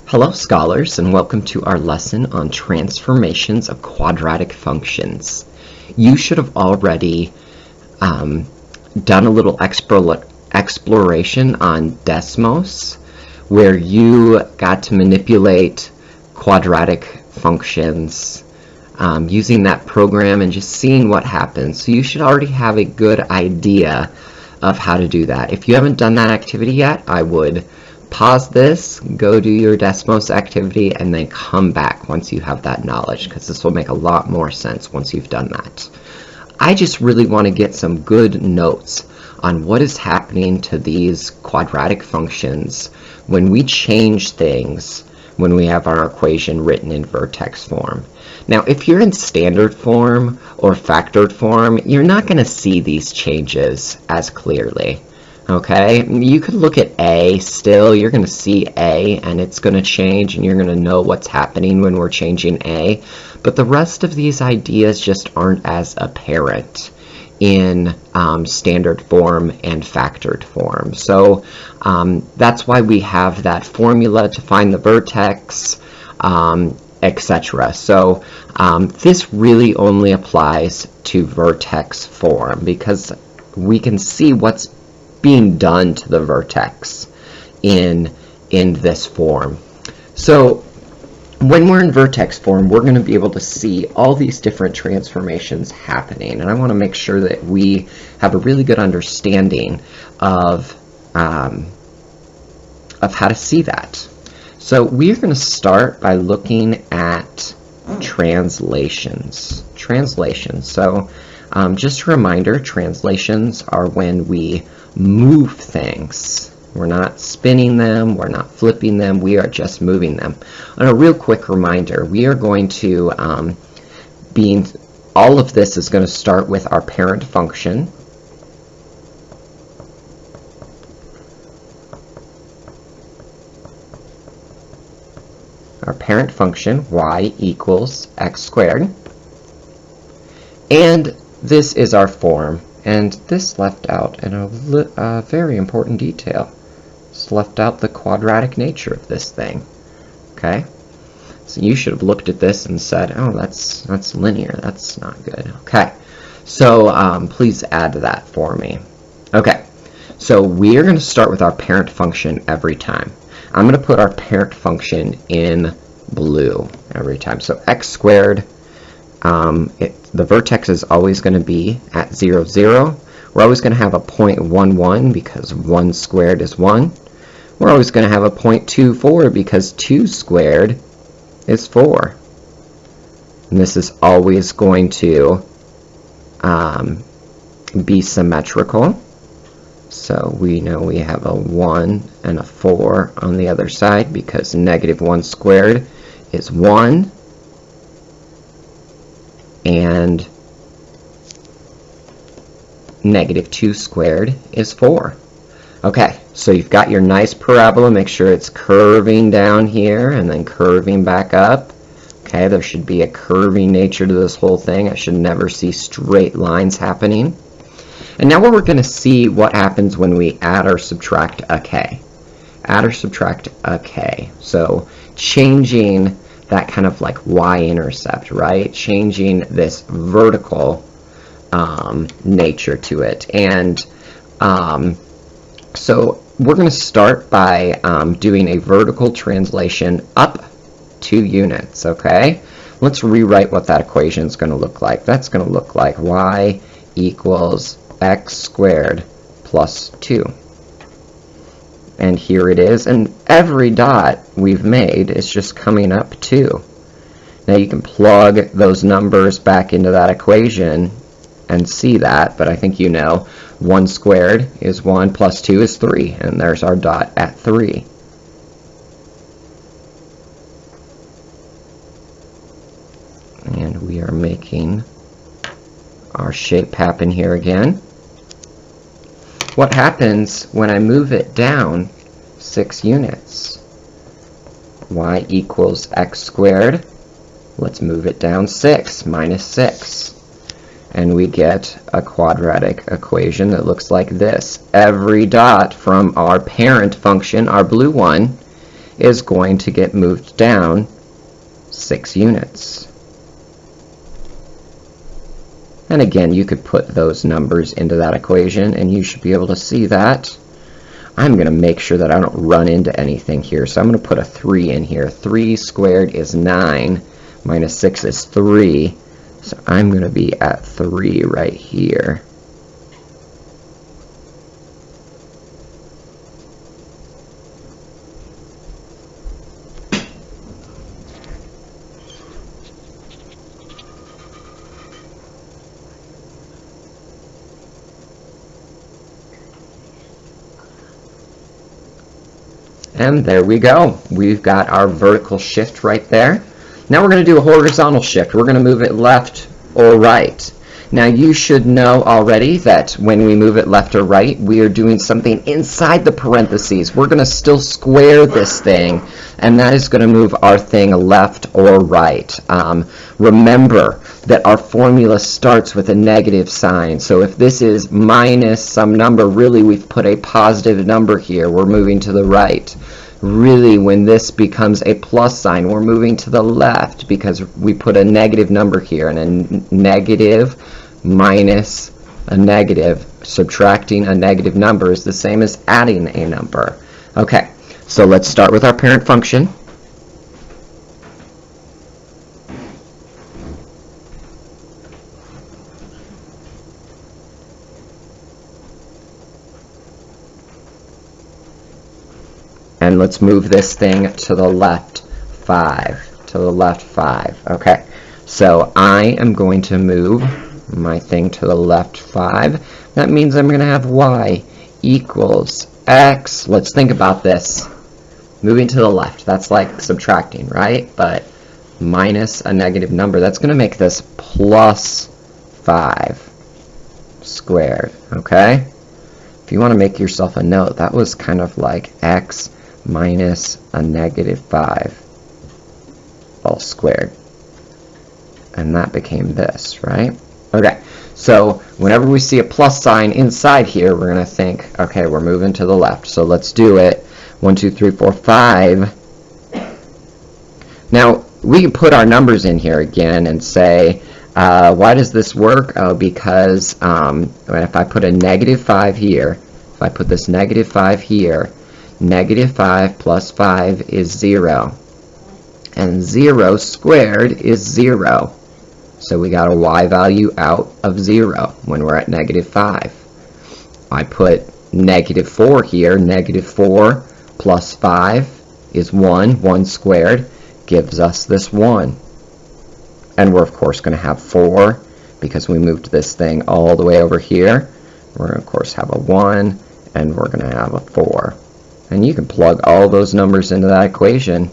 Hello scholars, and welcome to our lesson on transformations of quadratic functions. You should have already done a little exploration on Desmos, where you got to manipulate quadratic functions using that program and just seeing what happens. So you should already have a good idea of how to do that. If you haven't done that activity yet, I would pause this, go do your Desmos activity, and then come back once you have that knowledge, because this will make a lot more sense once you've done that. I just really want to get some good notes on what is happening to these quadratic functions when we change things when we have our equation written in vertex form. Now, if you're in standard form or factored form, you're not going to see these changes as clearly. Okay, you could look at A still, you're going to see A and it's going to change and you're going to know what's happening when we're changing A, but the rest of these ideas just aren't as apparent in standard form and factored form. So that's why we have that formula to find the vertex, etc. So this really only applies to vertex form because we can see what's being done to the vertex in this form. So when we're in vertex form, we're going to be able to see all these different transformations happening, and I want to make sure that we have a really good understanding of how to see that. So we're going to start by looking at translations. So just a reminder, translations are when we move things. We're not spinning them, we're not flipping them, we are just moving them. And a real quick reminder, we are going to, all of this is going to start with our parent function. Our parent function, y equals x squared. And this is our form. And this left out a very important detail. It's left out the quadratic nature of this thing. Okay? So you should have looked at this and said, oh, that's linear. That's not good. Okay. So please add that for me. Okay. So we are going to start with our parent function every time. I'm going to put our parent function in blue every time. So x squared. The vertex is always going to be at 0, 0. We're always going to have a 0.11 because 1 squared is 1. We're always going to have a 0.24 because 2 squared is 4. And this is always going to be symmetrical. So we know we have a 1 and a 4 on the other side because negative 1 squared is 1. And negative 2 squared is 4. Okay, so you've got your nice parabola. Make sure it's curving down here and then curving back up. Okay, there should be a curving nature to this whole thing. I should never see straight lines happening. And now we're going to see what happens when we add or subtract a k. Add or subtract a k. So changing that kind of like y-intercept, right? Changing this vertical nature to it. And so we're going to start by doing a vertical translation up 2 units, okay? Let's rewrite what that equation is going to look like. That's going to look like y equals x squared plus 2. And here it is, and every dot we've made is just coming up 2. Now you can plug those numbers back into that equation and see that, but I think you know 1 squared is 1 plus 2 is 3, and there's our dot at 3. And we are making our shape happen here again. What happens when I move it down 6 units? Y equals x squared. Let's move it down 6, minus 6. And we get a quadratic equation that looks like this. Every dot from our parent function, our blue one, is going to get moved down 6 units. And again, you could put those numbers into that equation, and you should be able to see that. I'm going to make sure that I don't run into anything here, so I'm going to put a 3 in here. 3 squared is 9, minus 6 is 3, so I'm going to be at 3 right here. And there we go. We've got our vertical shift right there. Now we're going to do a horizontal shift. We're going to move it left or right. Now you should know already that when we move it left or right, we are doing something inside the parentheses. We're going to still square this thing, and that is going to move our thing left or right. Remember that our formula starts with a negative sign. So if this is minus some number, really we've put a positive number here. We're moving to the right. Really, when this becomes a plus sign, we're moving to the left because we put a negative number here, and a negative minus a negative, subtracting a negative number, is the same as adding a number. Okay, so let's start with our parent function. And let's move this thing to the left 5. To the left 5. Okay, so I am going to move my thing to the left 5. That means I'm going to have y equals x. Let's think about this. Moving to the left, that's like subtracting, right? But minus a negative number, that's going to make this plus 5 squared. Okay? If you want to make yourself a note, that was kind of like x minus a negative 5 all squared. And that became this, right? Okay, so whenever we see a plus sign inside here, we're going to think, okay, we're moving to the left. So let's do it. 1, 2, 3, 4, 5. Now, we can put our numbers in here again and say, why does this work? Oh, because if I put a negative 5 here, if I put this negative 5 here, negative 5 plus 5 is 0. And 0 squared is 0. So we got a y value out of 0 when we're at negative 5. I put negative 4 here. Negative 4 plus 5 is 1. 1 squared gives us this 1. And we're, of course, going to have 4 because we moved this thing all the way over here. We're going to, of course, have a 1, and we're going to have a 4. And you can plug all those numbers into that equation,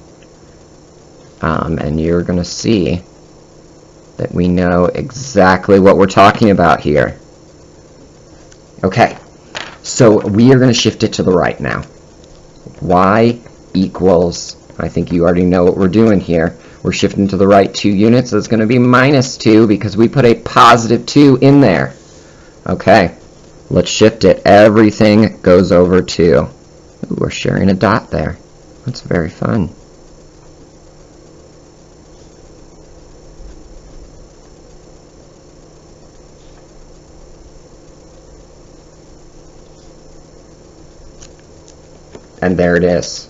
and you're going to see that we know exactly what we're talking about here. Okay, so we are going to shift it to the right now. Y equals, I think you already know what we're doing here. We're shifting to the right 2 units, so it's going to be minus 2 because we put a positive 2 in there. Okay, let's shift it. Everything goes over 2. Ooh, we're sharing a dot there. That's very fun. And there it is.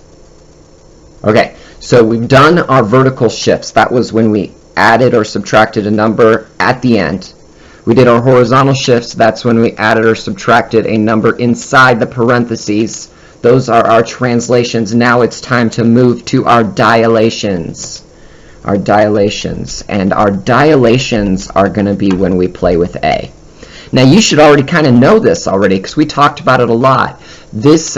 Okay, so we've done our vertical shifts. That was when we added or subtracted a number at the end. We did our horizontal shifts. That's when we added or subtracted a number inside the parentheses. Those are our translations. Now it's time to move to our dilations. Our dilations. And our dilations are going to be when we play with A. Now you should already kind of know this already because we talked about it a lot. This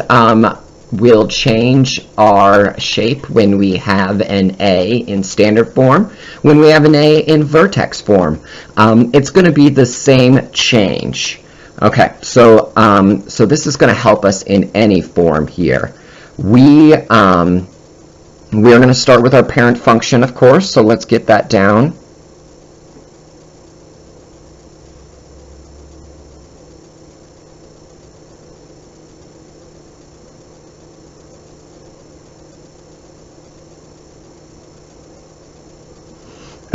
will change our shape when we have an A in standard form. When we have an A in vertex form, it's going to be the same change. Okay, so so this is going to help us in any form here. We are going to start with our parent function, of course, so let's get that down.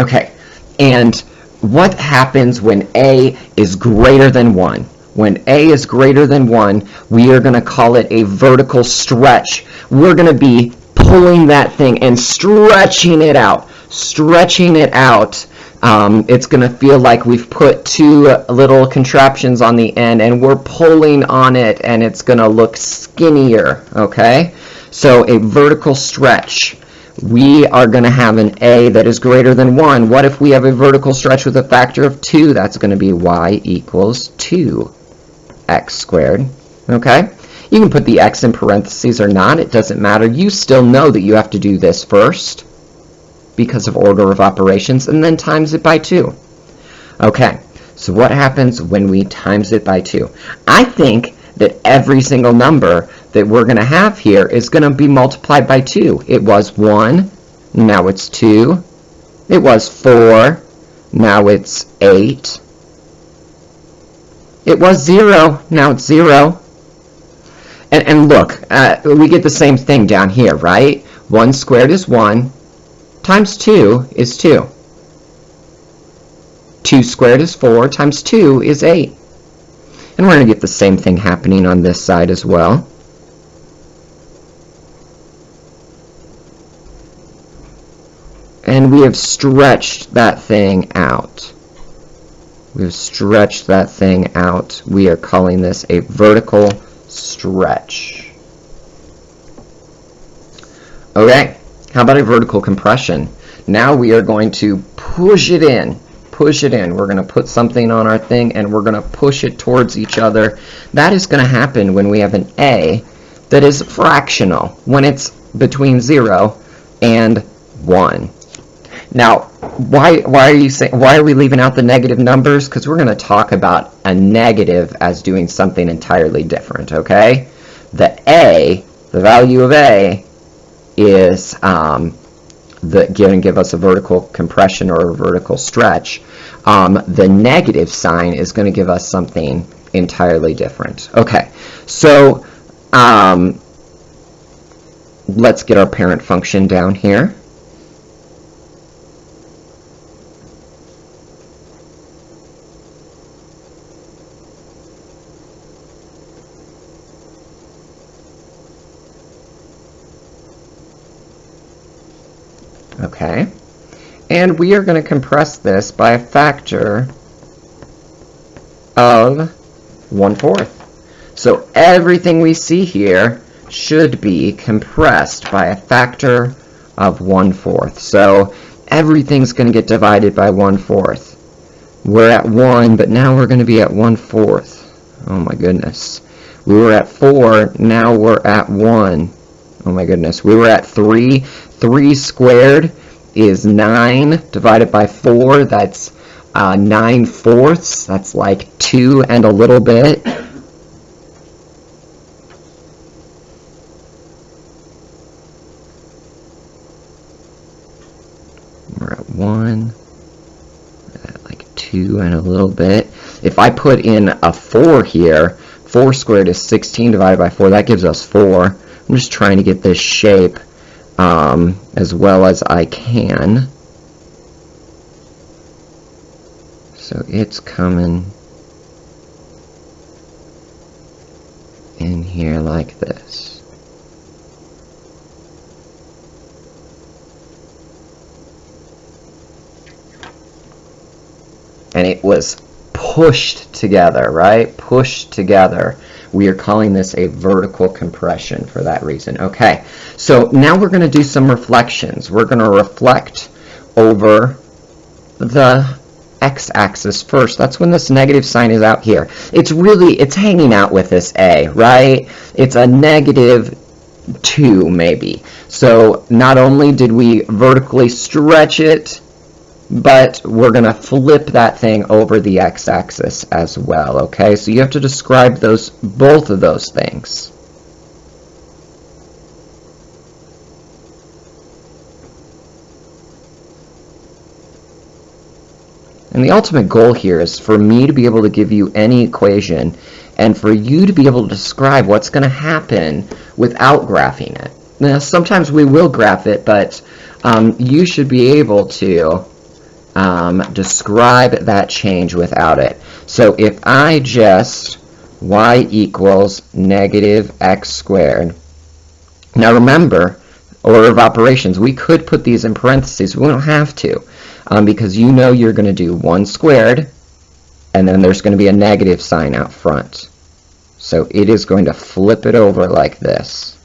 Okay, and what happens when a is greater than 1? When a is greater than 1, we are going to call it a vertical stretch. We're going to be pulling that thing and stretching it out. Stretching it out. It's going to feel like we've put two little contraptions on the end and we're pulling on it, and it's going to look skinnier, okay? So a vertical stretch. We are going to have an a that is greater than 1. What if we have a vertical stretch with a factor of 2? That's going to be y equals 2x squared, okay? You can put the x in parentheses or not. It doesn't matter. You still know that you have to do this first because of order of operations, and then times it by 2. Okay, so what happens when we times it by 2? I think that every single number that we're going to have here is going to be multiplied by 2. It was 1, now it's 2. It was 4, now it's 8. It was 0, now it's 0. And look, we get the same thing down here, right? 1 squared is 1, times 2 is 2. 2 squared is 4, times 2 is 8. And we're going to get the same thing happening on this side as well. And we have stretched that thing out. We've stretched that thing out. We are calling this a vertical stretch. Okay, how about a vertical compression? Now we are going to push it in. Push it in. We're going to put something on our thing and we're going to push it towards each other. That is going to happen when we have an a that is fractional, when it's between 0 and 1. Now, why are we leaving out the negative numbers? Because we're going to talk about a negative as doing something entirely different, okay? The value of a is going to give us a vertical compression or a vertical stretch. The negative sign is going to give us something entirely different. Okay, so let's get our parent function down here. Okay, and we are going to compress this by a factor of 1/4. So everything we see here should be compressed by a factor of 1/4. So everything's going to get divided by 1/4. We're at 1, but now we're going to be at 1/4. Oh my goodness. We were at 4, now we're at 1. Oh my goodness. We were at 3. 3 squared is 9 divided by 4. That's 9/4. That's like 2 and a little bit. We're at 1. At like 2 and a little bit. If I put in a 4 here, 4 squared is 16 divided by 4. That gives us 4. I'm just trying to get this shape as well as I can. So it's coming in here like this. And it was pushed together, right? Pushed together. We are calling this a vertical compression for that reason. Okay, so now we're going to do some reflections. We're going to reflect over the x-axis first. That's when this negative sign is out here. It's hanging out with this a, right? It's a -2 maybe. So not only did we vertically stretch it, but we're going to flip that thing over the x-axis as well, okay? So you have to describe both of those things. And the ultimate goal here is for me to be able to give you any equation and for you to be able to describe what's going to happen without graphing it. Now, sometimes we will graph it, but you should be able to describe that change without it. So if I just y equals negative x squared, now remember, order of operations, we could put these in parentheses. We don't have to, because you know you're going to do 1 squared, and then there's going to be a negative sign out front. So it is going to flip it over like this.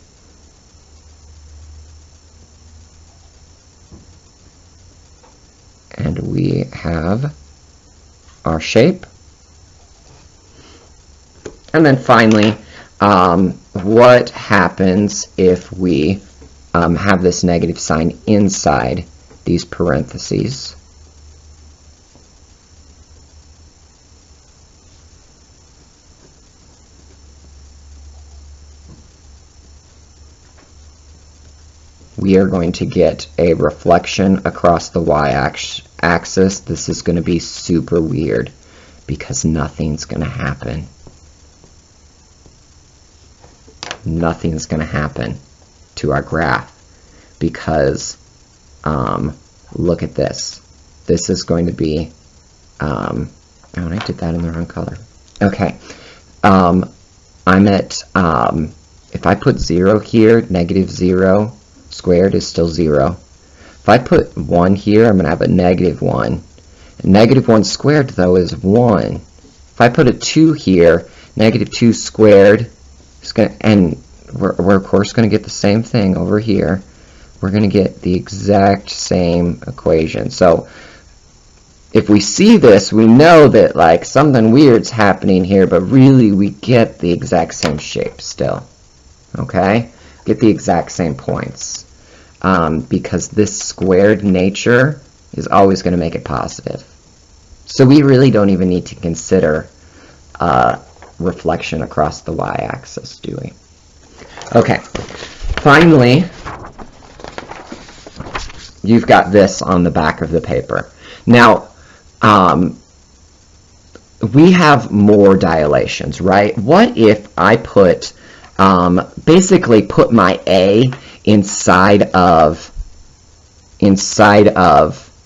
And we have our shape. And then finally, what happens if we have this negative sign inside these parentheses? We are going to get a reflection across the y-axis. This is going to be super weird because nothing's going to happen. Nothing's going to happen to our graph because look at this. This is going to be oh, I did that in the wrong color. Okay. I'm at if I put 0 here, negative 0 squared is still 0. If I put 1 here, I'm going to have a negative 1. Negative 1 squared, though, is 1. If I put a 2 here, negative 2 squared is going to, and we're of course going to get the same thing over here. We're going to get the exact same equation. So if we see this, we know that like something weird's happening here, but really we get the exact same shape still. Okay? Get the exact same points. Because this squared nature is always going to make it positive. So we really don't even need to consider reflection across the y-axis, do we? Okay. Finally, you've got this on the back of the paper. Now, we have more dilations, right? What if I put, basically put my A inside of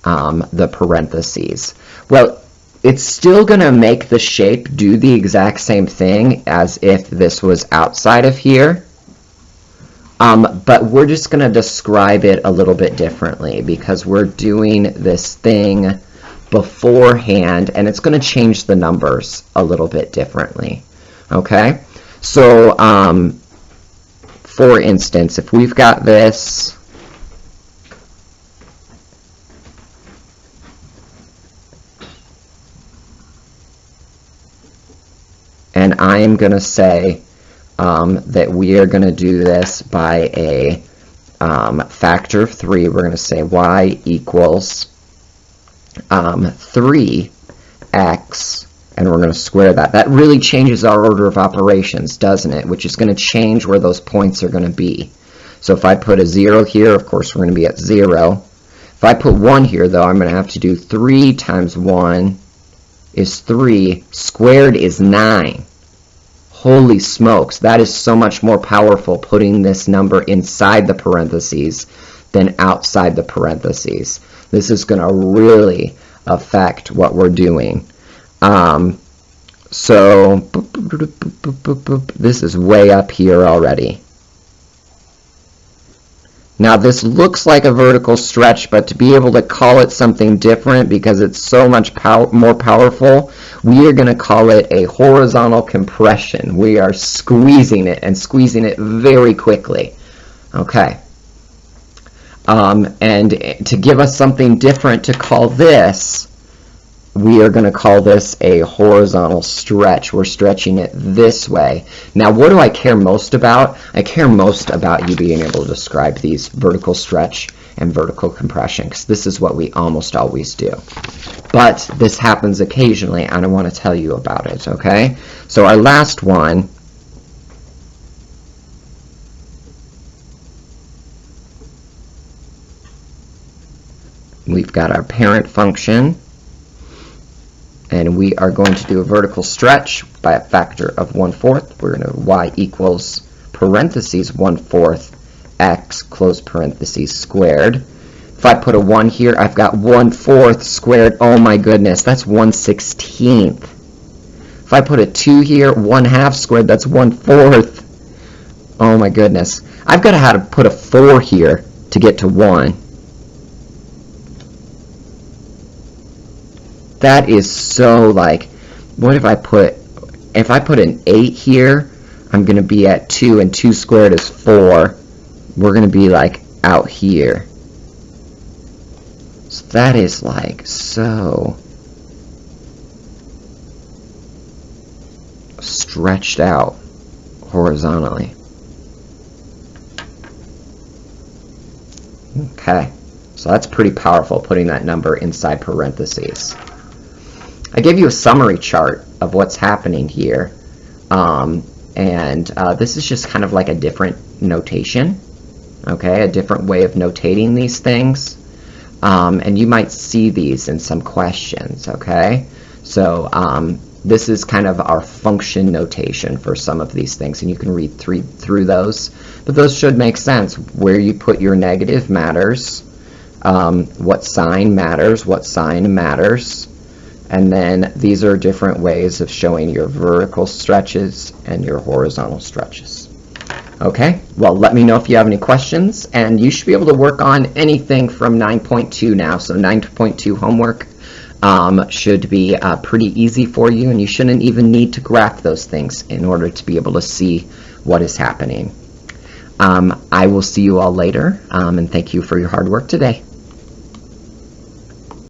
the parentheses? Well, it's still going to make the shape do the exact same thing as if this was outside of here. But we're just going to describe it a little bit differently because we're doing this thing beforehand, and it's going to change the numbers a little bit differently. Okay? So, for instance, if we've got this, and I am going to say that we are going to do this by a factor of 3. We're going to say y equals 3x, and we're going to square that. That really changes our order of operations, doesn't it? Which is going to change where those points are going to be. So if I put a 0 here, of course we're going to be at 0. If I put 1 here, though, I'm going to have to do 3 times 1 is 3. Squared is 9. Holy smokes, that is so much more powerful putting this number inside the parentheses than outside the parentheses. This is going to really affect what we're doing. So this is way up here already. Now this looks like a vertical stretch, but to be able to call it something different because it's so much more powerful, we are going to call it a horizontal compression. We are squeezing it and squeezing it very quickly. Okay. And to give us something different to call this, we are going to call this a horizontal stretch. We're stretching it this way. Now, what do I care most about? I care most about you being able to describe these vertical stretch and vertical compression, because this is what we almost always do. But this happens occasionally, and I want to tell you about it, okay? So our last one, we've got our parent function, and we are going to do a vertical stretch by a factor of 1/4. We're going to y equals parentheses 1/4 x close parentheses squared. If I put a 1 here, I've got 1/4 squared. Oh my goodness, that's 1/16. If I put a 2 here, 1/2 squared, that's 1/4. Oh my goodness. I've got to have to put a 4 here to get to 1. That is so like, what if I put an 8 here, I'm going to be at 2, and 2 squared is 4. We're going to be like out here. So that is like so stretched out horizontally. Okay, so that's pretty powerful, putting that number inside parentheses. I gave you a summary chart of what's happening here, and this is just kind of like a different notation, okay, a different way of notating these things, and you might see these in some questions, okay? So this is kind of our function notation for some of these things, and you can read through those, but those should make sense. Where you put your negative matters, what sign matters, and then these are different ways of showing your vertical stretches and your horizontal stretches. Okay, well, let me know if you have any questions, and you should be able to work on anything from 9.2 now, so 9.2 homework should be pretty easy for you, and you shouldn't even need to graph those things in order to be able to see what is happening. I will see you all later, and thank you for your hard work today.